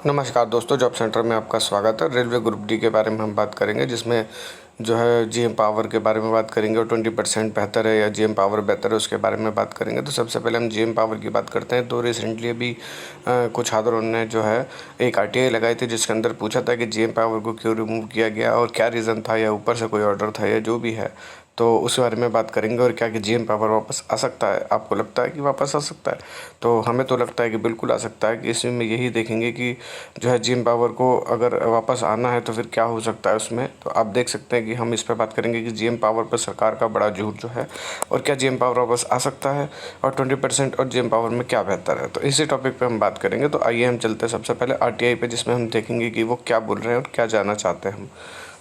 नमस्कार दोस्तों, job centre में आपका स्वागत है। रेलवे ग्रुप डी के बारे में हम बात करेंगे, जिसमें जो है जीएम पावर के बारे में बात करेंगे और 20% बेहतर है या जीएम पावर बेहतर है उसके बारे में बात करेंगे। तो सबसे पहले हम जीएम पावर की बात करते हैं। तो रिसेंटली अभी कुछ छात्रों ने जो है एक आरटीआई लगाई थी, जिसके अंदर पूछा था कि जीएम पावर को क्यों रिमूव किया गया और क्या रीज़न था, या ऊपर से कोई ऑर्डर था, या जो भी है। तो उस बारे में बात करेंगे और क्या कि जीएम पावर वापस आ सकता है। आपको लगता है कि वापस आ सकता है? तो हमें तो लगता है कि बिल्कुल आ सकता है। कि इसमें यही देखेंगे कि जो है जीएम पावर को अगर वापस आना है तो फिर क्या हो सकता है उसमें। तो आप देख सकते हैं कि हम इस पर बात करेंगे कि जीएम पावर पर सरकार का बड़ा जोर जो है, और क्या जीएम पावर वापस आ सकता है, और 20% और जीएम पावर में क्या बेहतर है। तो इसी टॉपिक पे हम बात करेंगे। तो आइए हम चलते हैं सबसे पहले आरटीआई पे, जिसमें हम देखेंगे कि वो क्या बोल रहे हैं और क्या जानना चाहते हैं हम।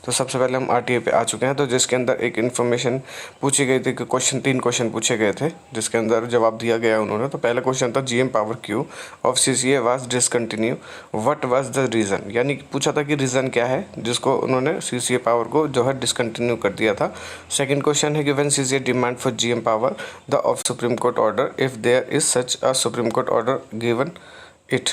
तो सबसे पहले हम आरटीआई पे आ चुके हैं। तो जिसके अंदर एक इन्फॉर्मेशन पूछी गई थी कि तीन क्वेश्चन पूछे गए थे, जिसके अंदर जवाब दिया गया उन्होंने। तो पहला क्वेश्चन था GM power Q of CCA was discontinue, what was the reason. यानी कि पूछा था कि रीज़न क्या है जिसको उन्होंने सीसीए पावर को जो है डिसकंटिन्यू कर दिया था। सेकंड क्वेश्चन है कि when CCA demand for GM power the of Supreme Court order if there is such a Supreme Court order given it.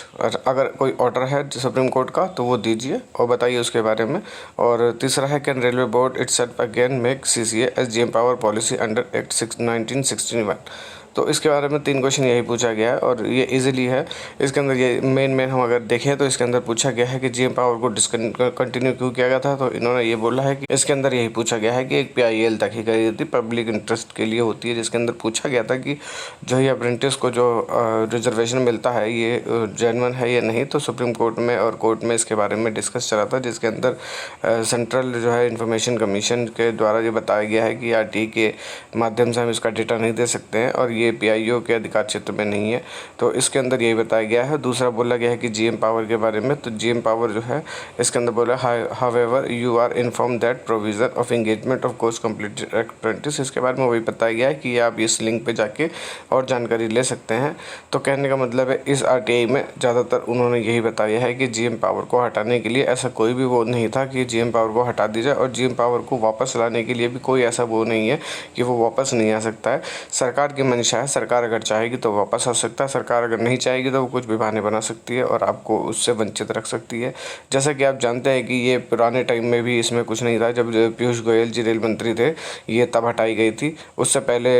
अगर कोई ऑर्डर है सुप्रीम कोर्ट का तो वो दीजिए और बताइए उसके बारे में। और तीसरा है can railway board itself again make CCA as GM power policy under act 1961। तो इसके बारे में तीन क्वेश्चन यही पूछा गया है और ये इजीली है। इसके अंदर ये मेन हम अगर देखें तो इसके अंदर पूछा गया है कि जीएम पावर को डिसकंटिन्यू क्यों किया गया था। तो इन्होंने ये बोला है कि इसके अंदर यही पूछा गया है कि एक पीआईएल तक ही करी जाती, पब्लिक इंटरेस्ट के लिए होती है, जिसके अंदर पूछा गया था कि जो ये अप्रेंटिस को जो रिजर्वेशन मिलता है ये जेन्युइन है या नहीं। तो सुप्रीम कोर्ट में और कोर्ट में इसके बारे में डिस्कस चला था, जिसके अंदर सेंट्रल जो है इंफॉर्मेशन कमीशन के द्वारा ये बताया गया है कि आरटीआई के माध्यम से हम इसका डेटा नहीं दे सकते हैं और ये पीआईओ के अधिकार क्षेत्र में नहीं है। तो इसके अंदर यही बताया गया है। दूसरा बोला गया है कि जीएम पावर के बारे में। तो जीएम पावर जो है इसके अंदर बोला however you are inform that provision of engagement of course completed apprentice. इसके बारे में वही बताया गया है कि आप इस लिंक पे जाके और जानकारी ले सकते हैं। तो कहने का मतलब है इस आरटीआई में ज़्यादातर उन्होंने यही बताया है कि जीएम पावर को हटाने के लिए ऐसा कोई भी वो नहीं था कि जीएम पावर को हटा दी जाए, और जीएम पावर को वापस लाने के लिए भी कोई ऐसा वो नहीं है कि वो वापस नहीं आ सकता है। सरकार की मंशा है, सरकार अगर चाहेगी तो वापस आ सकता है, सरकार अगर नहीं चाहेगी तो वो कुछ भी बहाने बना सकती है और आपको उससे वंचित रख सकती है। जैसा कि आप जानते हैं कि ये पुराने टाइम में भी इसमें कुछ नहीं था। जब पीयूष गोयल जी रेल मंत्री थे ये तब हटाई गई थी। उससे पहले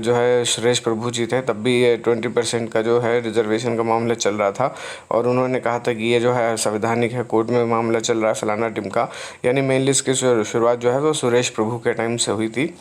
जो है सुरेश प्रभु जी थे, तब भी ये 20% का जो है रिजर्वेशन का मामला चल रहा था और उन्होंने कहा था कि ये जो है संवैधानिक है, कोर्ट में मामला चल रहा है फलाना टिमका। यानी मेनली इसकी शुरुआत जो है वो सुरेश प्रभु के टाइम से हुई थी,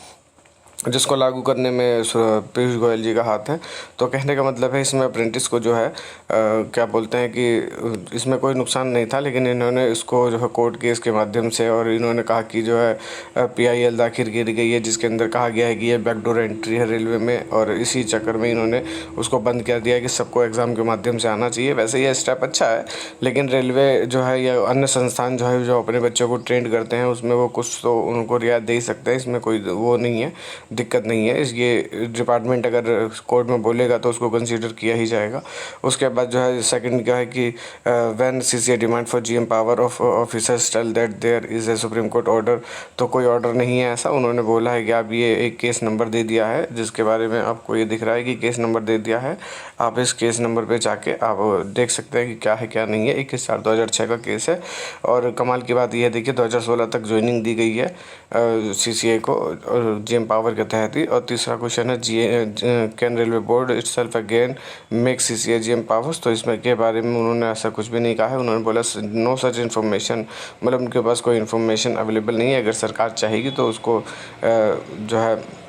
जिसको लागू करने में पीयूष गोयल जी का हाथ है। तो कहने का मतलब है इसमें अप्रेंटिस को जो है क्या बोलते हैं कि इसमें कोई नुकसान नहीं था, लेकिन इन्होंने इसको जो है कोर्ट केस के माध्यम से, और इन्होंने कहा कि जो है पीआईएल दाखिल की गई है, जिसके अंदर कहा गया है कि ये बैकडोर एंट्री है रेलवे में, और इसी चक्कर में इन्होंने उसको बंद कर दिया कि सबको एग्ज़ाम के माध्यम से आना चाहिए। वैसे ये स्टेप अच्छा है, लेकिन रेलवे जो है या अन्य संस्थान जो है जो अपने बच्चों को ट्रेंड करते हैं उसमें वो कुछ तो उनको रियायत दे ही सकते हैं। इसमें कोई वो नहीं है, दिक्कत नहीं है। ये डिपार्टमेंट अगर कोर्ट में बोलेगा तो उसको कंसीडर किया ही जाएगा। उसके बाद जो है सेकंड क्या है कि when CCA demand for GM power of officers tell that there is a Supreme Court order. तो कोई ऑर्डर नहीं है ऐसा। उन्होंने बोला है कि आप ये एक केस नंबर दे दिया है, जिसके बारे में आपको ये दिख रहा है कि केस नंबर दे दिया है। आप इस केस नंबर पर जाके आप देख सकते हैं कि क्या है क्या नहीं है। 21/4/2006 का केस है। और कमाल की बात यह देखिए 2016 तक ज्वाइनिंग दी गई है सीसीए को जीएम पावर के तहत ही। और तीसरा क्वेश्चन है can railway board itself again make CCA GM powers. तो इसमें के बारे में उन्होंने ऐसा कुछ भी नहीं कहा है। उन्होंने बोला नो सच इन्फॉर्मेशन, मतलब उनके पास कोई इन्फॉर्मेशन अवेलेबल नहीं है। अगर सरकार चाहेगी तो उसको जो है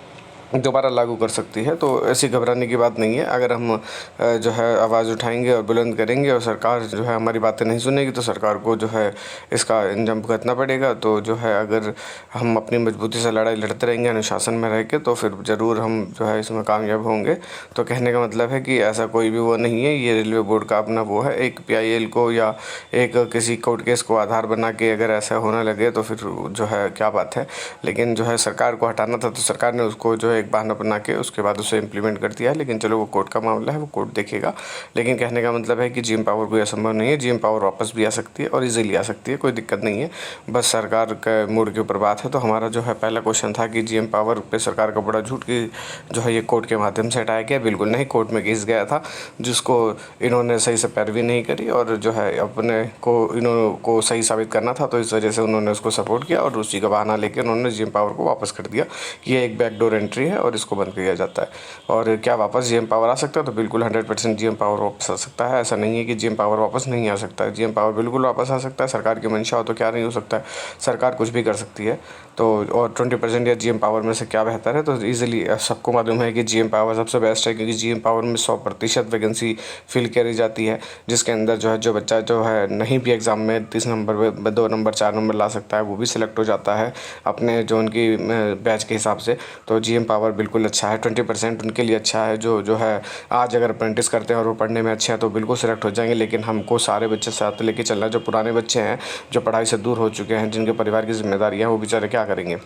दोबारा लागू कर सकती है। तो ऐसी घबराने की बात नहीं है। अगर हम जो है आवाज़ उठाएंगे और बुलंद करेंगे और सरकार जो है हमारी बातें नहीं सुनेगी तो सरकार को जो है इसका अंजाम भुगतना पड़ेगा। तो जो है अगर हम अपनी मजबूती से लड़ाई लड़ते रहेंगे अनुशासन में रह के, तो फिर ज़रूर हम जो है इसमें कामयाब होंगे। तो कहने का मतलब है कि ऐसा कोई भी वो नहीं है। ये रेलवे बोर्ड का अपना वो है, एक पीआईएल को या एक किसी कोर्ट केस को आधार बना के अगर ऐसा होने लगे तो फिर जो है क्या बात है। लेकिन जो है सरकार को हटाना था तो सरकार ने उसको जो है एक बहाना बना के उसके बाद उसे इम्प्लीमेंट कर दिया है। लेकिन चलो वो कोर्ट का मामला है, वो कोर्ट देखेगा। लेकिन कहने का मतलब है कि जीएम पावर कोई असंभव नहीं है, जीएम पावर वापस भी आ सकती है और ईजिली आ सकती है, कोई दिक्कत नहीं है। बस सरकार के मूड के ऊपर बात है। तो हमारा जो है पहला क्वेश्चन था कि जीएम पावर पे सरकार का बड़ा झूठ कि जो है ये कोर्ट के माध्यम से हटाया गया। बिल्कुल नहीं, कोर्ट में केस गया था जिसको इन्होंने सही से पैरवी नहीं करी और जो है अपने को इन्होंने सही साबित करना था, तो इस वजह से उन्होंने उसको सपोर्ट किया और उसी का बहाना लेकर उन्होंने जीएम पावर को वापस कर दिया कि ये एक बैकडोर एंट्री है और इसको बंद किया जाता है। और क्या वापस जीएम पावर आ सकता है? तो बिल्कुल 100% जीएम पावर वापस आ सकता है। ऐसा नहीं है कि जीएम पावर वापस नहीं आ सकता है, जीएम पावर बिल्कुल वापस आ सकता है। सरकार की मंशा हो तो क्या नहीं हो सकता है, सरकार कुछ भी कर सकती है। तो और 20% या जीएम पावर में से क्या बेहतर है? तो ईजिली सबको मालूम है कि जीएम पावर सबसे बेस्ट है, क्योंकि जीएम पावर में 100% वैकेंसी फिल करी जाती है, जिसके अंदर जो है जो बच्चा जो है नहीं भी एग्ज़ाम में 30 नंबर में 2 नंबर 4 नंबर ला सकता है, वो भी सिलेक्ट हो जाता है अपने जो उनकी बैच के हिसाब से। तो जीएम पावर बिल्कुल अच्छा है, 20% उनके लिए अच्छा है जो है आज अगर अप्रेंटिस करते हैं और वो पढ़ने में अच्छे हैं तो बिल्कुल सिलेक्ट हो जाएंगे। लेकिन हमको सारे बच्चे साथ लेके चलना है। जो पुराने बच्चे हैं, जो पढ़ाई से दूर हो चुके हैं, जिनके परिवार की जिम्मेदारियाँ हैं, वो बेचारे क्या करेंगे?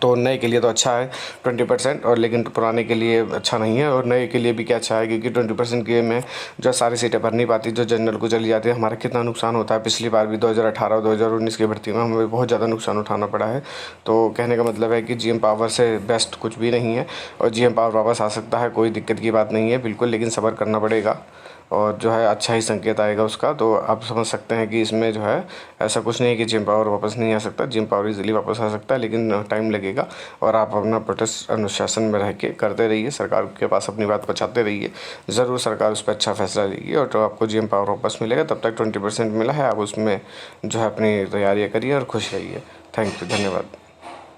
तो नए के लिए तो अच्छा है 20%, और लेकिन पुराने के लिए अच्छा नहीं है। और नए के लिए भी क्या अच्छा है, क्योंकि 20% के में जो सारी सीटें भर नहीं पाती, जो जनरल को चली जाती है। हमारा कितना नुकसान होता है, पिछली बार भी 2018 और 2019 की भर्ती में हमें बहुत ज़्यादा नुकसान उठाना पड़ा है। तो कहने का मतलब है कि जीएम पावर से बेस्ट कुछ भी नहीं है और जीएम पावर वापस आ सकता है, कोई दिक्कत की बात नहीं है बिल्कुल। लेकिन सब्र करना पड़ेगा और जो है अच्छा ही संकेत आएगा उसका। तो आप समझ सकते हैं कि इसमें जो है ऐसा कुछ नहीं है कि जीएम पावर वापस नहीं आ सकता, जीएम पावर इजीली वापस आ सकता है, लेकिन टाइम लगेगा। और आप अपना प्रोटेस्ट अनुशासन में रह के करते रहिए, सरकार के पास अपनी बात पहुँचाते रहिए, ज़रूर सरकार उस पर अच्छा फैसला लेगी और तो आपको जीएम पावर वापस मिलेगा। तब तक 20% मिला है, आप उसमें जो है अपनी तैयारियाँ करिए और खुश रहिए। थैंक यू, धन्यवाद।